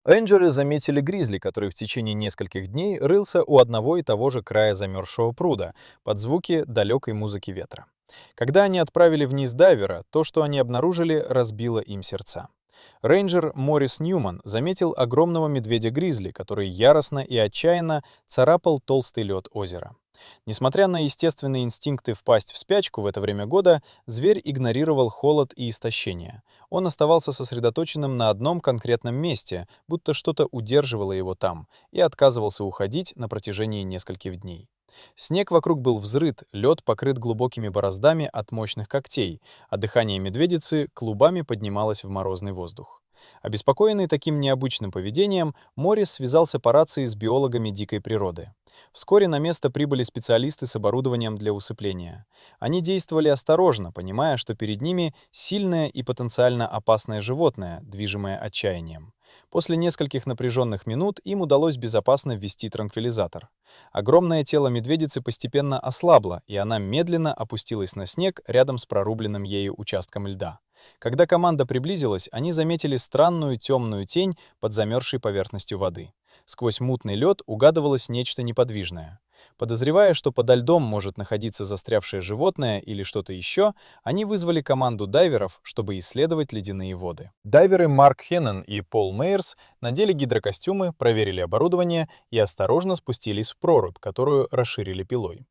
Рейнджеры заметили гризли, который в течение нескольких дней рылся у одного и того же края замерзшего пруда под звуки далекой музыки ветра. Когда они отправили вниз дайвера, то, что они обнаружили, разбило им сердца. Рейнджер Моррис Ньюман заметил огромного медведя-гризли, который яростно и отчаянно царапал толстый лед озера. Несмотря на естественные инстинкты впасть в спячку в это время года, зверь игнорировал холод и истощение. Он оставался сосредоточенным на одном конкретном месте, будто что-то удерживало его там, и отказывался уходить на протяжении нескольких дней. Снег вокруг был взрыт, лед покрыт глубокими бороздами от мощных когтей, а дыхание медведицы клубами поднималось в морозный воздух. Обеспокоенный таким необычным поведением, Моррис связался по рации с биологами дикой природы. Вскоре на место прибыли специалисты с оборудованием для усыпления. Они действовали осторожно, понимая, что перед ними сильное и потенциально опасное животное, движимое отчаянием. После нескольких напряженных минут им удалось безопасно ввести транквилизатор. Огромное тело медведицы постепенно ослабло, и она медленно опустилась на снег рядом с прорубленным ею участком льда. Когда команда приблизилась, они заметили странную темную тень под замерзшей поверхностью воды. Сквозь мутный лед угадывалось нечто неподвижное. Подозревая, что подо льдом может находиться застрявшее животное или что-то еще, они вызвали команду дайверов, чтобы исследовать ледяные воды. Дайверы Марк Хеннон и Пол Мейерс надели гидрокостюмы, проверили оборудование и осторожно спустились в прорубь, которую расширили пилой.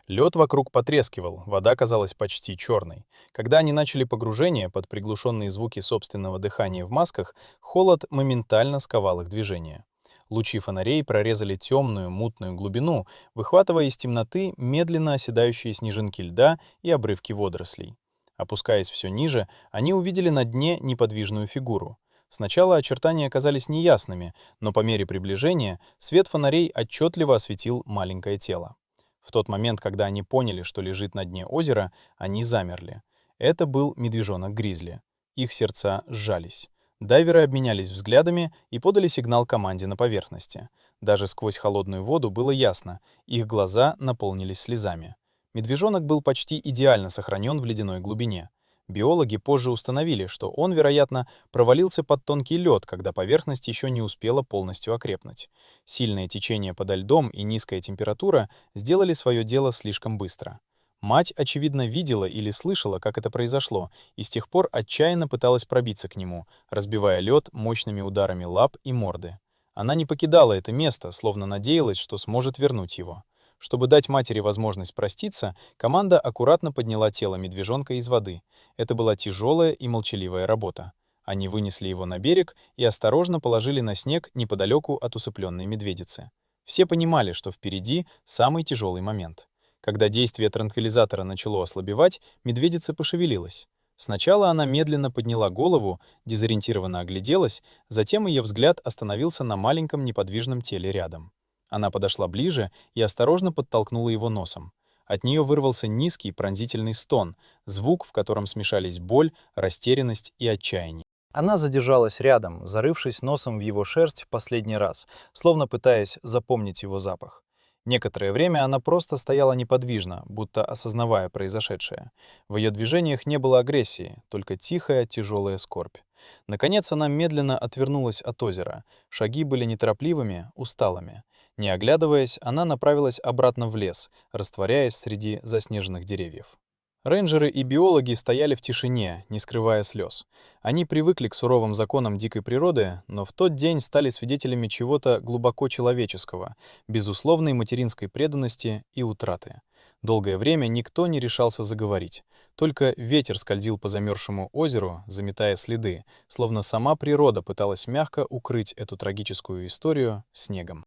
Лед вокруг потрескивал, вода казалась почти черной. Когда они начали погружение под приглушенные звуки собственного дыхания в масках, холод моментально сковал их движение. Лучи фонарей прорезали темную, мутную глубину, выхватывая из темноты медленно оседающие снежинки льда и обрывки водорослей. Опускаясь все ниже, они увидели на дне неподвижную фигуру. Сначала очертания оказались неясными, но по мере приближения свет фонарей отчетливо осветил маленькое тело. В тот момент, когда они поняли, что лежит на дне озера, они замерли. Это был медвежонок-гризли. Их сердца сжались. Дайверы обменялись взглядами и подали сигнал команде на поверхности. Даже сквозь холодную воду было ясно, их глаза наполнились слезами. Медвежонок был почти идеально сохранен в ледяной глубине. Биологи позже установили, что он, вероятно, провалился под тонкий лед, когда поверхность еще не успела полностью окрепнуть. Сильное течение подо льдом и низкая температура сделали свое дело слишком быстро. Мать, очевидно, видела или слышала, как это произошло, и с тех пор отчаянно пыталась пробиться к нему, разбивая лед мощными ударами лап и морды. Она не покидала это место, словно надеялась, что сможет вернуть его. Чтобы дать матери возможность проститься, команда аккуратно подняла тело медвежонка из воды. Это была тяжелая и молчаливая работа. Они вынесли его на берег и осторожно положили на снег неподалеку от усыпленной медведицы. Все понимали, что впереди самый тяжелый момент. Когда действие транквилизатора начало ослабевать, медведица пошевелилась. Сначала она медленно подняла голову, дезориентированно огляделась, затем ее взгляд остановился на маленьком неподвижном теле рядом. Она подошла ближе и осторожно подтолкнула его носом. От нее вырвался низкий пронзительный стон, звук, в котором смешались боль, растерянность и отчаяние. Она задержалась рядом, зарывшись носом в его шерсть в последний раз, словно пытаясь запомнить его запах. Некоторое время она просто стояла неподвижно, будто осознавая произошедшее. В ее движениях не было агрессии, только тихая, тяжелая скорбь. Наконец она медленно отвернулась от озера. Шаги были неторопливыми, усталыми. Не оглядываясь, она направилась обратно в лес, растворяясь среди заснеженных деревьев. Рейнджеры и биологи стояли в тишине, не скрывая слез. Они привыкли к суровым законам дикой природы, но в тот день стали свидетелями чего-то глубоко человеческого, безусловной материнской преданности и утраты. Долгое время никто не решался заговорить. Только ветер скользил по замерзшему озеру, заметая следы, словно сама природа пыталась мягко укрыть эту трагическую историю снегом.